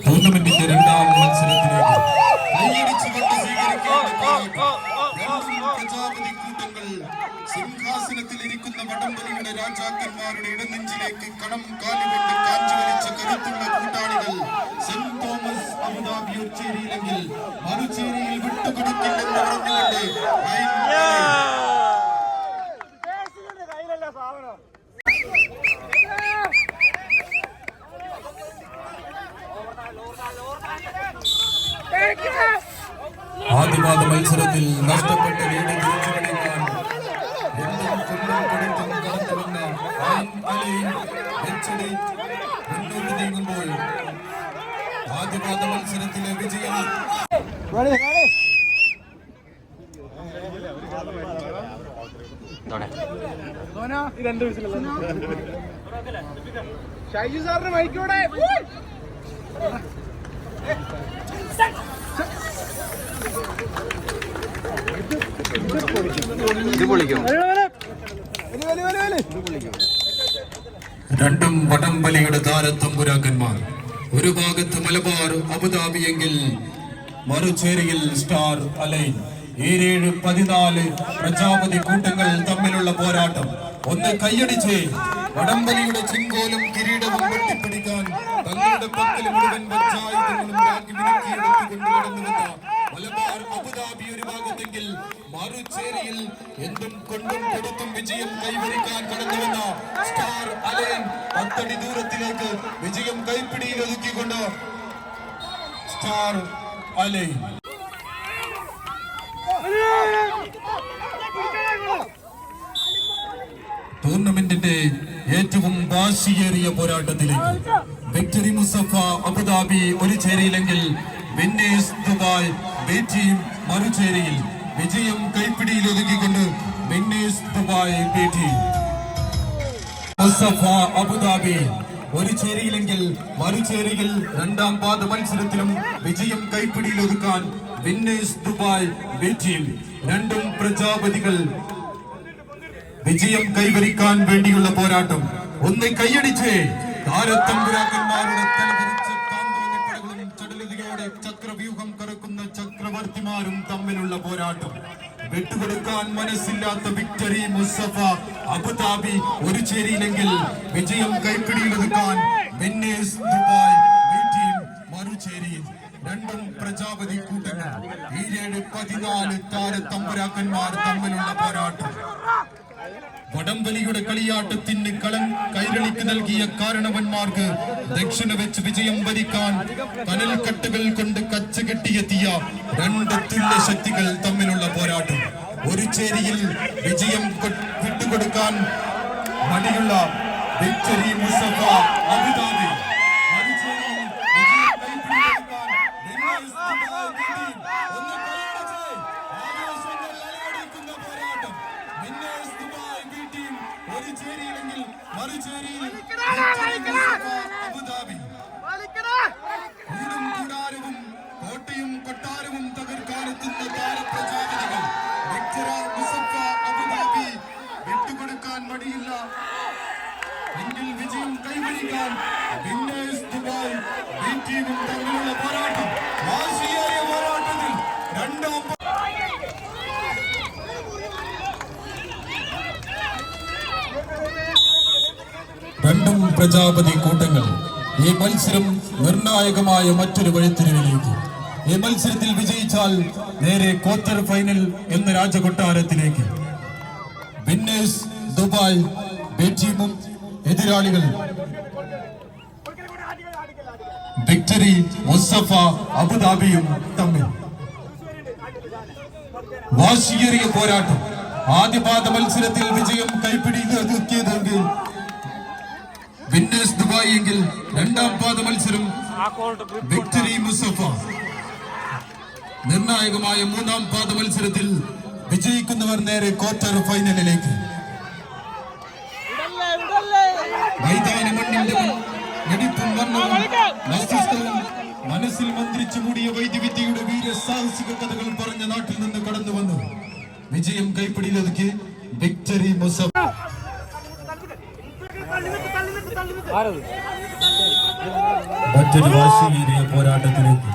ടൂർണമെന്റിന്റെ രണ്ടാം മത്സരത്തിലേക്ക് പ്രജാപതി കൂട്ടങ്ങൾ സിംഹാസനത്തിൽ ഇരിക്കുന്ന വടംവലിയുടെ രാജാക്കന്മാരുടെ ഇടനെഞ്ചിലേക്ക് കണം കാലുകൊണ്ട് കാഞ്ചുവലിച്ച കരുത്തുള്ള കൂട്ടാളികൾ സെന്റ് തോമസ് അബുദാബി ചേരിയിലെങ്കിൽ മറുചേരിയിൽ വിട്ടുകൊടുക്കില്ലെന്ന് പറഞ്ഞുകൊണ്ട് ആദ്യപാദ മത്സരത്തിൽ നഷ്ടപ്പെട്ട ലീഡ് തിരിച്ചു കളിക്കാൻ മുന്നോട്ട് നീങ്ങുമ്പോൾ ആദ്യപാദ മത്സരത്തിലെ വിജയം ഷൈജു സാറിന് മൈക്കോടെ രണ്ടും വടംവലിയുടെ താരത്തമ്പുരാക്കന്മാർ. ഒരു ഭാഗത്ത് മലബാർ അബുദാബി എങ്കിൽ മറുചേരിയിൽ സ്റ്റാർ അലൈൻ. 7-14 പ്രജാപതി കൂട്ടങ്ങൾ തമ്മിലുള്ള പോരാട്ടം. ഒന്ന് കൈയടിച്ച് വടംവലിയുടെ ചെങ്കോലും കിരീടവും വെട്ടിപ്പിടിക്കാൻ തങ്ങളുടെ പക്കൽ മുഴുവൻ മലബാർ അബുദാബി ഒരു ഭാഗത്തെങ്കിൽ മറുചേരിയിൽ എന്തും കൊണ്ടും കൊടുത്തും വിജയം കൈവരിക്കാൻ കടന്നുവന്ന സ്റ്റാർ അലൈൻ 10 അടി ദൂരത്തിലേക്ക് വിജയം കൈപ്പിടിയിൽ ഒതുക്കിക്കൊണ്ട് സ്റ്റാർ അലൈൻ. ടൂർണമെന്റിന്റെ ഏറ്റവും വാശിയേറിയ പോരാട്ടത്തിലേക്ക് വിക്ടറി മുസഫ അബുദാബി ഒരു ചേരിയിലെങ്കിൽ വിന്നേഴ്സ് ദുബായ് ബി ടീം മറുചേരിയിൽ വിജയം കൈപ്പിടിയിൽ ഒതുക്കിക്കൊണ്ട് winners Dubai B team. Musaffah Abu Dhabi ഒരു ചേരിയിലെങ്കിൽ മറുചേരിയിൽ രണ്ടാം പാദ മത്സരത്തിലും വിജയം കൈപ്പിടിയിൽ ഒതുക്കാൻ വിന്നേഴ്സ് ദുബായ് ബി ടീം. രണ്ടും പ്രജാപതികൾ വിജയം കൈവരിക്കാൻ വേണ്ടിയുള്ള പോരാട്ടം. ഒന്ന് കൈയടിച്ച് താരത്തമ്പുരാക്കന്മാരുടെ തലതിരിച്ച കാന്തോന്നിപ്പടകളും ചടലതയോടെ ചക്രവ്യൂഹം കറക്കുന്ന ചക്രവർത്തിമാരും തമ്മിലുള്ള പോരാട്ടം. വിട്ടുകൊടുക്കാൻ മനസ്സില്ലാത്ത വിക്ടറി മുസഫ അബുദാബി ഒരു ചേരിയിലെങ്കിൽ വിജയം കൈപ്പിടിയിലൊതുക്കാൻ വിന്നേഴ്സ് ദുബായ് ബി ടീം മറുചേരിയിൽ. രണ്ടും പ്രജാപതി കൂട്ടങ്ങൾ. 7-14 താരത്തമ്പുരാക്കന്മാർ തമ്മിലുള്ള പോരാട്ടം. വടംവലിയുടെ കളിയാട്ടത്തിന് കൈരളിക്ക് നൽകിയ കാരണവന്മാർക്ക് ദക്ഷിണ വെച്ച് വിജയം വരിക്കാൻ കനൽക്കട്ടുകൾ കൊണ്ട് കച്ചകെട്ടിയെത്തിയ രണ്ട് തുല്യ ശക്തികൾ തമ്മിലുള്ള പോരാട്ടം. ഒരു ചേരിയിൽ വിജയം വിട്ടുകൊടുക്കാൻ മടിയുള്ള വിക്ടറി മുസഫ അബുദാബി, കോട്ടയും കൊട്ടാരവും തകർക്കാനെത്തുന്ന താരപ്രജാപതികൾ അബുദാബി വിട്ടുകൊടുക്കാൻ മടിയില്ല എങ്കിൽ വിജയം കൈവരിക്കാൻ വിന്നേഴ്സ് ദുബായ് ബി ടീമും തമ്മിലുള്ള പോരാട്ടം. വാശിയേറിയ പോരാട്ടത്തിൽ രണ്ടും പ്രജാപതി കൂട്ടങ്ങൾ. ഈ മത്സരം നിർണായകമായ മറ്റൊരു വഴിത്തിരിവിലേക്ക്. ഈ മത്സരത്തിൽ വിജയിച്ചാൽ നേരെ ക്വാർട്ടർ ഫൈനൽ എന്ന രാജകൊട്ടാരത്തിലേക്ക്. വിന്നേഴ്സ് ദുബായ് ബി ടീമും എതിരാളികൾ വിക്ടറി മുസഫ അബുദാബിയും തമ്മിൽ വാശിയേറിയ പോരാട്ടം. ആദ്യപാദ മത്സരത്തിൽ വിജയം കൈപ്പിടിയിലൊതുക്കിയതെങ്കിൽ വിന്നേഴ്സ് ദുബായ് എങ്കിൽ രണ്ടാം പാദ മത്സരം വിക്ടറി മുസഫ. നിർണായകമായ മൂന്നാം പാദ മത്സരത്തിൽ വിജയിക്കുന്നവർ നേരെ ക്വാർട്ടർ ഫൈനലിലേക്ക്. മൈതാന മണ്ണിന്റെ ഞെടിപ്പും വർണ്ണവും മസ്തിഷ്കവും മനസ്സിൽ മന്ത്രിച്ചു മൂടിയ വൈദ്യവിദ്യയുടെ വീരസാഹസിക കഥകൾ പറഞ്ഞ നാട്ടിൽ നിന്ന് കടന്നു വന്നു വിജയം കൈപ്പിടിയിലൊതുക്കി വിക്ടറി മുസഫ. മറ്റൊരു വാശിയേറിയ പോരാട്ടത്തിലേക്ക്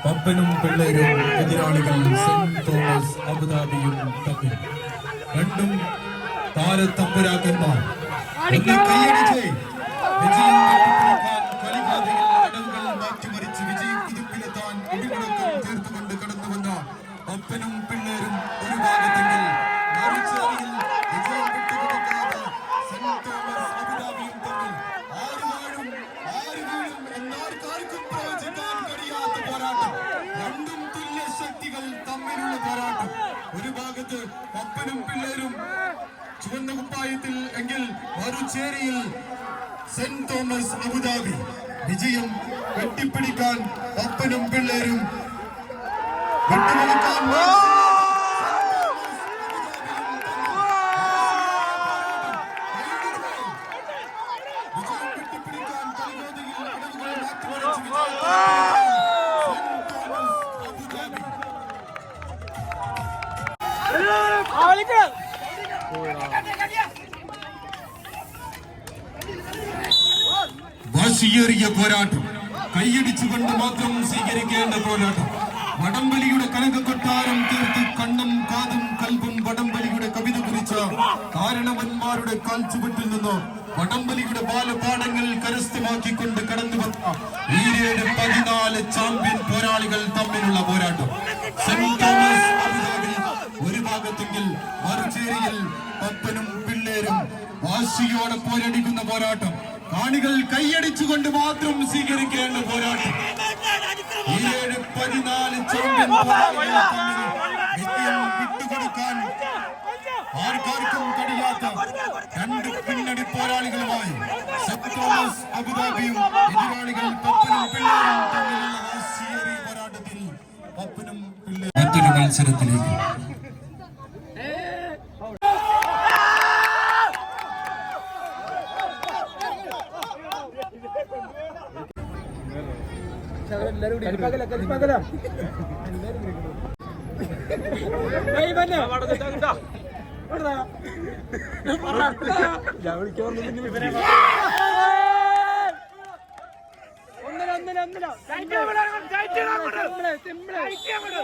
പപ്പനും പിള്ളേരും എതിരാളികൾ സെന്റ് തോമസ് അബുദാബിയും തമ്മിൽ. രണ്ടും താരത്തമ്പുരാക്കന്മാർ. ഒന്ന് കൈയടിച്ച് വിജയം കെട്ടിപ്പിടിക്കാൻ കളിപാതയിൽ അടവുകൾ മാറ്റിമറിച്ച് വിജയം കുതിപ്പിലെത്താൻ ഇടിമുഴക്കം തീർത്തുകൊണ്ട് കടന്നുവന്ന പപ്പനും പിള്ളേരും ഒരു ഭാഗത്തെങ്കിൽ മറുചേരിയിൽ വിജയം വിട്ടുകൊടുക്കാതെ സെന്റ് തോമസ് അബുദാബിയും തമ്മിൽ ആര് വാഴും ആര് വീഴും എന്നാർക്കാർക്കും പ്രവചിക്കാൻ കഴിയാത്ത പോരാട്ടം. രണ്ടും തുല്യ ശക്തികൾ തമ്മിലുള്ള പോരാട്ടം. ഒരു ഭാഗത്ത് പപ്പനും പിള്ളേരും ചുവന്ന കുപ്പായത്തിൽ എങ്കിൽ മറുചേരിയിൽ സെന്റ് തോമസ് അബുദാബി. വിജയം കെട്ടിപ്പിടിക്കാൻ പപ്പനും പിള്ളേരും വിട്ടുകൊടുക്കാൻ വിജയം കെട്ടിപ്പിടിക്കാൻ കളിവേദിയിൽ അടവുകൾ മാറ്റിമറിച്ച് വിജയം സെന്റ് തോമസ് അബുദാബി. വാശിയേറിയ പോരാട്ടം. കൈയടിച്ചുകൊണ്ട് മാത്രം സ്വീകരിക്കേണ്ട പോരാട്ടം. വടംവലിയുടെ കനകക്കൊട്ടാരം തീർത്ത് കണ്ണും കാതും കൽബും വടംവലിയുടെ കവിത കുറിച്ച കാരണവന്മാരുടെ കാൽച്ചുവട്ടിൽ നിന്ന് വടംവലിയുടെ ബാലപാഠങ്ങൾ കരസ്ഥമാക്കിക്കൊണ്ട് കടന്നു വന്ന ഈ 14 ചാമ്പ്യൻ പോരാളികൾ തമ്മിലുള്ള പോരാട്ടം. സെന്റ് തോമസ് അബുദാബി ഒരു ഭാഗത്തെങ്കിൽ മറുചേരിയിൽ പപ്പനും പിള്ളേരും വാശിയോടെ പോരടിക്കുന്ന പോരാട്ടം. കാണികൾ കൈയടിച്ചുകൊണ്ട് മാത്രം സ്വീകരിക്കേണ്ട പോരാട്ടം. ഈ 14 ചാമ്പ്യൻ പോരാളികൾ തമ്മിൽ വിജയം വിട്ടുകൊടുക്കാൻ ആർക്കാർക്കും കഴിയാത്ത രണ്ട് പിന്നണി പോരാളികളുമായി സെന്റ് തോമസ് അബുദാബിയും എതിരാളികൾ പപ്പനും പിള്ളേരും തമ്മിലുള്ള വാശിയേറിയ പോരാട്ടത്തിൽ പപ്പനും പിള്ളേരും മറ്റൊരു മത്സരത്തിലേക്ക്.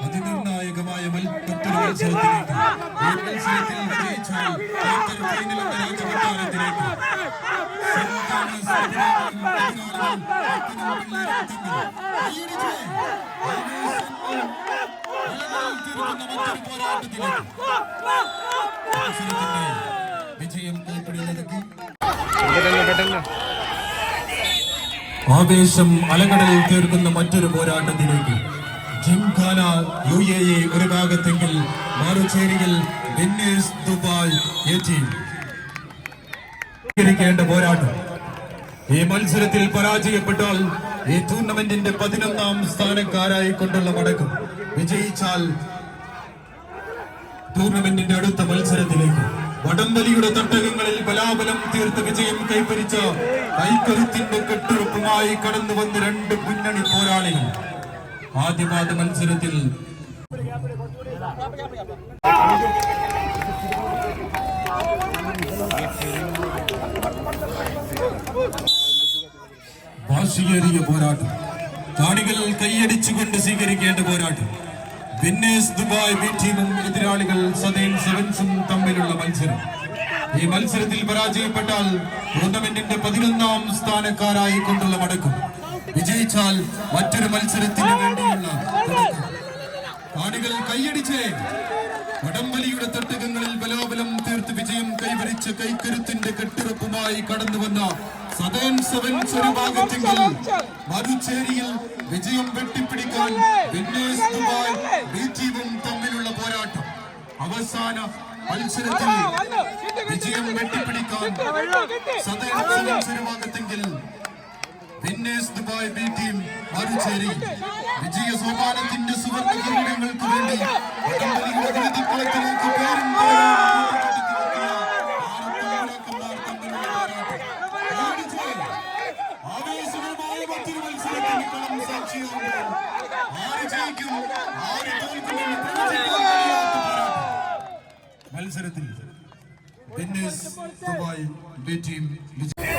അതിനിർണായകമായ മറ്റൊരു മത്സരത്തിലേക്ക്. ഈ മത്സരത്തിൽ വിജയിച്ചാൽ ഫൈനൽ എന്ന രാജകൊട്ടാരത്തിലേക്ക് സെന്റ് തോമസ് വിജയം കൈപ്പിടിയിലൊതുക്കി ആവേശം അലകടലിൽ തീർക്കുന്ന മറ്റൊരു പോരാട്ടത്തിലേക്ക്. ജിംഖാന UAE ഒരു ഭാഗത്തെങ്കിൽ മറുചേരിയിൽ വിന്നേഴ്സ് ദുബായ് ടീം പോരാട്ടം. ഈ മത്സരത്തിൽ പരാജയപ്പെട്ടാൽ ഈ ടൂർണമെന്റിന്റെ 11ാം സ്ഥാനക്കാരായി കൊണ്ടുള്ള മടക്കം. വിജയിച്ചാൽ ടൂർണമെന്റിന്റെ അടുത്ത മത്സരത്തിലേക്ക്. വടംവലിയുടെ തട്ടകങ്ങളിൽ ബലാബലം തീർത്ത് വിജയം കൈവരിച്ച കൈക്കരുത്തിന്റെ കെട്ടുറപ്പുമായി കടന്നു വന്ന രണ്ട് മുന്നണി പോരാളികൾ ആദ്യപാദ മത്സരത്തിൽ വാശിയേറിയ പോരാട്ടം. കാണികൾ കൈയടിച്ചുകൊണ്ട് സ്വീകരിക്കേണ്ട പോരാട്ടം. വിന്നേഴ്സ് ദുബായ് ബി ടീമും എതിരാളികൾ സദേൺ സെവൻസും തമ്മിലുള്ള മത്സരം. ഈ മത്സരത്തിൽ പരാജയപ്പെട്ടാൽ ടൂർണമെന്റിന്റെ 11ാം സ്ഥാനക്കാരായി കൊണ്ടുള്ള മടക്കം. വിജയിച്ചാൽ മറ്റൊരു മത്സരത്തിന് വേണ്ടിയുള്ള തുടക്കം. കാണികൾ കൈയടിച്ചേ വടംവലിയുടെ തട്ടകങ്ങളിൽ ബലാബലം തീർത്ത് വിജയം കൈവരിച്ച കൈക്കരുത്തിന്റെ കെട്ടുറപ്പുമായി കടന്നുവന്ന സദേൺ സെവൻസ് ഒരു ഭാഗത്തെങ്കിൽ മറുചേരിയിൽ വിജയം വെട്ടിപ്പിടിക്കാൻ വിന്നേഴ്സ് ദുബായ് ബി ടീമും തമ്മിലുള്ള പോരാട്ടം. അവസാന മത്സരത്തിൽ വിജയം വെട്ടിപ്പിടിക്കാൻ സദേൺ സെവൻസ് ഒരു ഭാഗത്തെങ്കിൽ വിന്നേഴ്സ് ദുബായ് ബി ടീം മറുചേരി. വിജയ സോപാനത്തിന്റെ സുവർണ്ണ കിരീടങ്ങൾക്ക് വേണ്ടി വടംവലിയുടെ വേദിക്കളത്തിലേക്ക് പേരും ആവേശകരമായ മറ്റൊരു മത്സരത്തിന് കളം സാക്ഷിയാകുമ്പോൾ ആര് ജയിക്കും ആര് തോൽക്കുമെന്ന് പ്രവചിക്കാൻ കഴിയാത്ത പോരാട്ടം. മത്സരത്തിൽ വിന്നേഴ്സ് ദുബായ് ബി ടീം വിജയം.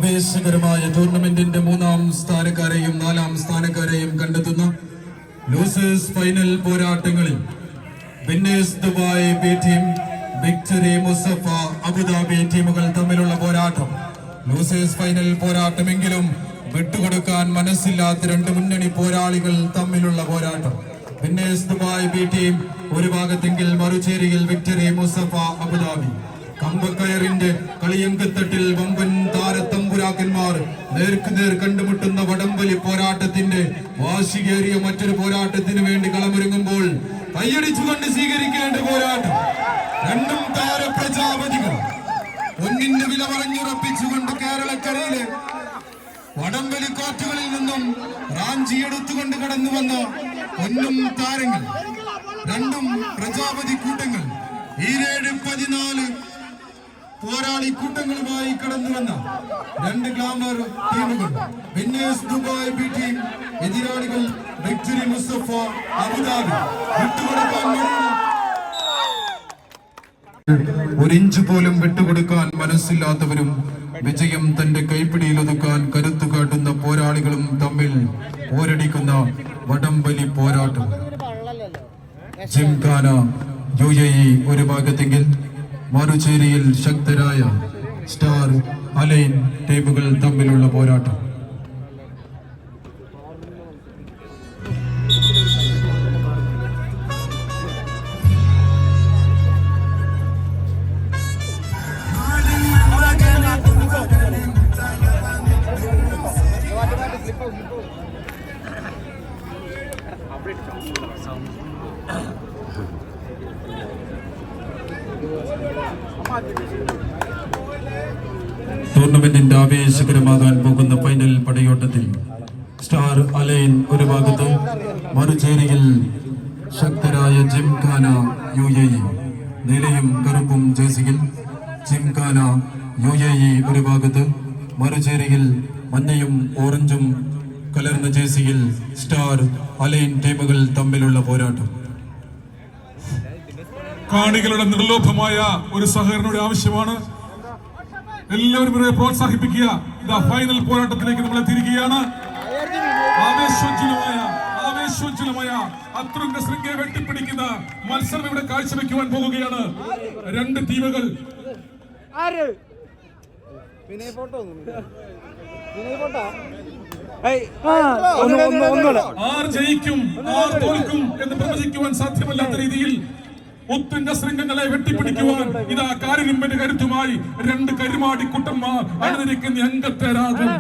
ആവേശകരമായ ടൂർണമെന്റിന്റെ 3-ാം സ്ഥാനക്കാരെയും 4-ാം സ്ഥാനക്കാരെയും കണ്ടെത്തുന്ന ലൂസേഴ്സ് ഫൈനൽ പോരാട്ടങ്ങളിൽ winners Dubai B team, victory Musaffah Abu Dhabi ടീമുകൾ തമ്മിലുള്ള പോരാട്ടം. ലൂസേഴ്സ് ഫൈനൽ പോരാട്ടമെങ്കിലും വിട്ടുകൊടുക്കാൻ മനസ്സില്ലാത്ത രണ്ട് മുന്നണി പോരാളികൾ തമ്മിലുള്ള പോരാട്ടം. വിന്നേഴ്സ് ദുബായ് ബി ടീം ഒരു ഭാഗത്തെങ്കിൽ മറുചേരിയിൽ വിക്ടറി മുസഫ അബുദാബി. കമ്പക്കയറിന്റെ കളിയങ്കത്തട്ടിൽ വമ്പൻ താരത്തമ്പുരാക്കന്മാർ നേർക്കുനേർ കണ്ടുമുട്ടുന്ന വടംവലി പോരാട്ടത്തിന്റെ വാശികേറിയ മറ്റൊരു പോരാട്ടത്തിന് വേണ്ടി കളമൊരുങ്ങുമ്പോൾ കൈയടിച്ചുകൊണ്ട് സ്വീകരിക്കേണ്ട പോരാട്ടം. രണ്ടും താര പ്രജാപതികൾ ഒന്നിന്റെ വില പറഞ്ഞുറപ്പിച്ചുകൊണ്ട് കേരളക്കരയിലെ വടംവലി കോർട്ടുകളിൽ നിന്നും റാഞ്ചി എടുത്തുകൊണ്ട് കടന്നു വന്ന ഒന്നും താരങ്ങൾ, രണ്ടും പ്രജാപതി കൂട്ടങ്ങൾ. ഈ 14 പോരാളി കൂട്ടങ്ങളുമായി കടന്നു വന്ന രണ്ട് ഗ്ലാമർ ടീമുകൾ. വിന്നേഴ്സ് ദുബായ് ബി ടീം, എതിരാളികൾ വിക്ടറി മുസഫ അബുദാബി. വിട്ടുകൊടുക്കാൻ ഒരിഞ്ച് പോലും വിട്ടുകൊടുക്കാൻ മനസ്സില്ലാത്തവരും വിജയം തന്റെ കൈപ്പിടിയിൽ ഒതുക്കാൻ കരുത്തു കാട്ടുന്ന പോരാളികളും തമ്മിൽ പോരടിക്കുന്ന വടംവലി പോരാട്ടം. ജിംഖാന UAE ഒരു ഭാഗത്തെങ്കിൽ മറുചേരിയിൽ ശക്തരായ സ്റ്റാർ അലൈൻ ടീമുകൾ തമ്മിലുള്ള പോരാട്ടം. ടൂർണമെന്റിന്റെ ആവേശകരമാകാൻ പോകുന്ന ഫൈനൽ പടയോട്ടത്തിൽ സ്റ്റാർ അലൈൻ ഒരു ഭാഗത്ത്, മറുചേരിയിൽ ശക്തരായ ജിംഖാന UAE. നീലയും കറുപ്പും ജേഴ്സിയിൽ ജിംഖാന UAE ഒരു ഭാഗത്ത്, മറുചേരിയിൽ മഞ്ഞയും ഓറഞ്ചും കലർന്ന ജേഴ്സിയിൽ സ്റ്റാർ അലൈൻ ടീമുകൾ തമ്മിലുള്ള പോരാട്ടം. കാണികളുടെ നിർലോഭമായ ഒരു സഹകരണയുടെ ആവശ്യമാണ്. എല്ലാവരും ഇവരെ പ്രോത്സാഹിപ്പിക്കുക. ഇതാ ഫൈനൽ പോരാട്ടത്തിലേക്ക് നമ്മൾ എത്തിയിരിക്കുകയാണ്. ആവേശോജ്വലമായ അത്യുന്ന ശൃംഖല വെട്ടിപ്പിടിക്കുന്ന മത്സരം ഇവിടെ കാഴ്ചവെക്കുവാൻ പോകുകയാണ്. രണ്ട് ടീമുകൾ. ആർ ജയിക്കും ആർ തോൽക്കും എന്ന് പ്രവചിക്കുവാൻ സാധ്യമല്ലാത്ത രീതിയിൽ ഒത്തുന്ന ശൃംഖലകളെ വെട്ടിപ്പിടിക്കുവാൻ ഇതാ കാരിരുമ്പിന്റെ കരുത്തുമായി രണ്ട് കരുമാടി കുട്ടന്മാർ അണിനിരിക്കുന്ന അംഗത്തേരാകും.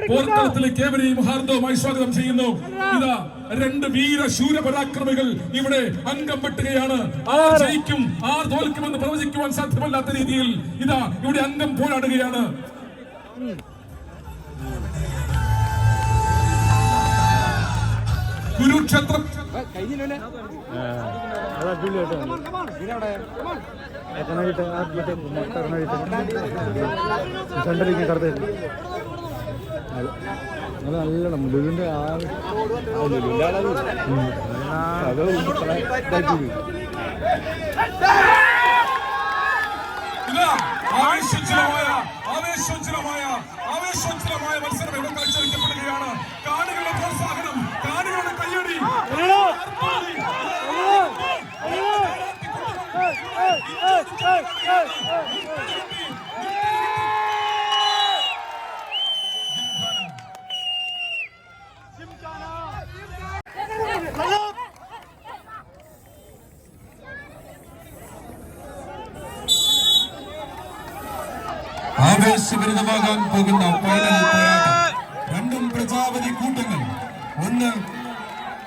പോർക്കളത്തിലേക്ക് ഏവരെയും ഹാർദവുമായി സ്വാഗതം ചെയ്യുന്നു. ഇതാ രണ്ട് വീരശൂര പരാക്രമികൾ ഇവിടെ അംഗം വെട്ടുകയാണ്. ആർ ജയിക്കും ആർ തോൽക്കുമെന്ന് പ്രവചിക്കുവാൻ സാധ്യമല്ലാത്ത രീതിയിൽ ഇതാ ഇവിടെ അംഗം പോരാടുകയാണ്. കുരുക്ഷേത്രം നല്ലോണം ലുലുവിന്റെ ആവേശോജ്വലമായ മത്സരം ഇവിടെ കാഴ്ചവെക്കപ്പെടുകയാണ്. കാണികളുടെ പ്രോത്സാഹനം, കാണികളുടെ കയ്യടി. ആവേശഭരിതമാകാൻ പോകുന്ന ഫൈനൽ പോരാട്ടം. രണ്ടും പ്രജാപതി കൂട്ടങ്ങൾ. ഒന്ന്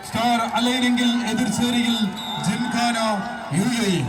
സ്റ്റാർ അലൈനെങ്കിൽ എതിർചേരിയിൽ ജിംഖാന UAE.